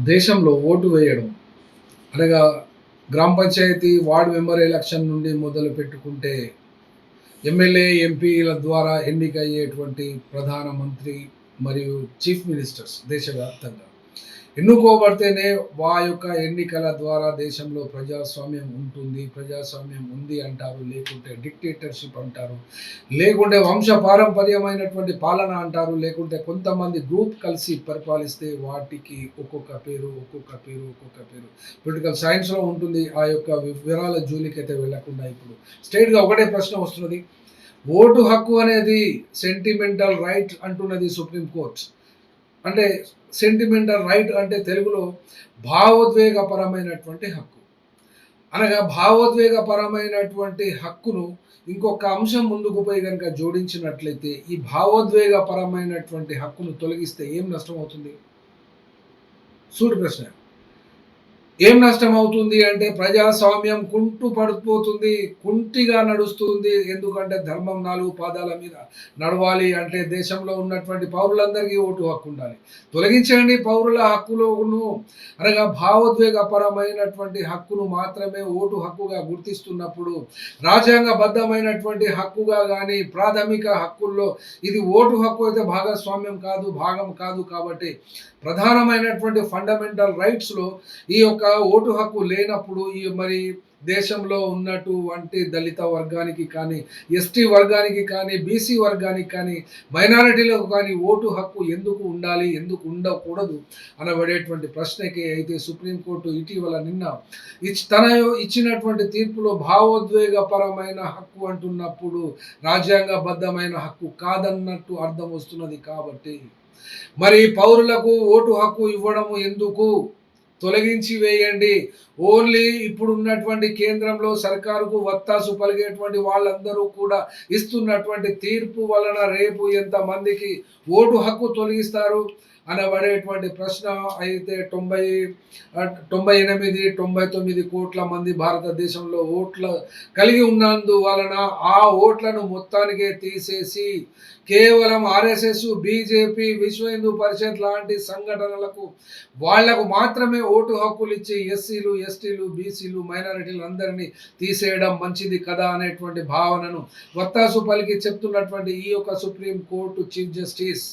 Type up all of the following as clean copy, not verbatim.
దేశంలో ఓటు వేయడం అనగా గ్రామ పంచాయతీ, వార్డ్ మెంబర్ ఎలక్షన్ నుండి మొదలుపెట్టుకుంటే ఎమ్మెల్యే, ఎంపీల ద్వారా ఎన్నికయ్యేటువంటి ప్రధానమంత్రి మరియు చీఫ్ మినిస్టర్స్ దేశవ్యాప్తంగా ఎన్నుకోబడితేనే యొక్క ఎన్నికల ద్వారా దేశంలో ప్రజాస్వామ్యం ఉంటుంది. ప్రజాస్వామ్యం ఉంది అంటారు. లేకుంటే డిక్టేటర్‌షిప్ అంటారు. లేకుంటే వంశపారంపర్యమైనటువంటి పాలన అంటారు. లేకుంటే కొంతమంది గ్రూప్ కలిసి పరిపాలిస్తే వాటికి ఒక్కొక్క పేరు, ఒక్కొక్క పేరు, ఒక్కొక్క పేరు. పొలిటికల్ సైన్స్‌లో ఉంటుంది. ఆ యొక్క వివరాల జోలికైతే వెళ్ళకుండా ఇప్పుడు స్ట్రెయిట్‌గా ఒకటే ప్రశ్న వస్తున్నది. ఓటు హక్కు అనేది సెంటిమెంటల్ రైట్ అంటున్నది సుప్రీం కోర్ట్. అంటే సెంటిమెంటల్ రైట్ అంటే తెలుగులో భావోద్వేగపరమైనటువంటి హక్కు. అనగా భావోద్వేగపరమైనటువంటి హక్కును ఇంకొక అంశం ముందుకు పోయి గనుక జోడించినట్లయితే, ఈ భావోద్వేగపరమైనటువంటి హక్కును తొలగిస్తే ఏం నష్టమవుతుంది? సూటి ప్రశ్న. ఏం నష్టమవుతుంది అంటే ప్రజాస్వామ్యం పడిపోతుంది. కుంటిగా నడుస్తుంది. ఎందుకంటే ధర్మం 4 పాదాల మీద నడవాలి అంటే దేశంలో ఉన్నటువంటి పౌరులందరికీ ఓటు హక్కు ఉండాలి. తొలగించండి పౌరుల హక్కులను అనగా భావోద్వేగపరమైనటువంటి హక్కును మాత్రమే ఓటు హక్కుగా గుర్తిస్తున్నప్పుడు రాజ్యాంగబద్ధమైనటువంటి హక్కుగా గాని ప్రాథమిక హక్కుల్లో ఇది ఓటు హక్కు అయితే భాగస్వామ్యం కాదు, భాగం కాదు కాబట్టి ప్రధానమైనటువంటి ఫండమెంటల్ రైట్స్‌లో ఈ యొక్క ఓటు హక్కు లేనప్పుడు మరి దేశంలో ఉన్నటువంటి దళిత వర్గానికి కానీ, ఎస్టీ వర్గానికి కానీ, బీసీ వర్గానికి కానీ, మైనారిటీలకు కానీ ఓటు హక్కు ఎందుకు ఉండాలి? ఎందుకు ఉండకూడదు? అనబడేటువంటి ప్రశ్నకి అయితే సుప్రీంకోర్టు ఇటీవల నిన్న ఇచ్చినటువంటి తీర్పులో భావోద్వేగపరమైన హక్కు అంటున్నప్పుడు రాజ్యాంగబద్ధమైన హక్కు కాదన్నట్టు అర్థం వస్తున్నది కాబట్టి మరి పౌరులకు ఓటు హక్కు ఇవ్వడము ఎందుకు? తొలగించి వేయండి. ఓన్లీ ఇప్పుడున్నటువంటి కేంద్రంలో సర్కారుకు వత్తాసు పలిగేటువంటి వాళ్ళందరూ కూడా ఇస్తున్నటువంటి తీర్పు వలన రేపు ఎంతమందికి ఓటు హక్కు తొలగిస్తారు అనబడేటువంటి ప్రశ్న అయితే 98, 99 కోట్ల మంది భారతదేశంలో ఓట్లు కలిగి ఉన్నందువలన ఆ ఓట్లను మొత్తానికే తీసేసి కేవలం ఆర్ఎస్ఎస్, బీజేపీ, విశ్వ హిందూ పరిషత్ లాంటి సంఘటనలకు వాళ్లకు మాత్రమే ఓటు హక్కులు ఇచ్చి ఎస్సీలు, ఎస్టీలు, బీసీలు, మైనారిటీలు అందరినీ తీసేయడం మంచిది కదా అనేటువంటి భావనను వత్తాసు పలికి చెప్తున్నటువంటి ఈ యొక్క సుప్రీం కోర్టు చీఫ్ జస్టిస్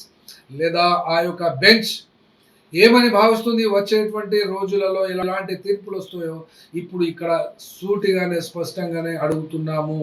లేదా ఆ యొక్క బెంచ్ ఏమని భావిస్తుంది? వచ్చేటువంటి రోజులలో ఎలాంటి తీర్పులు వస్తాయో ఇప్పుడు ఇక్కడ సూటిగానే స్పష్టంగానే అడుగుతున్నాము.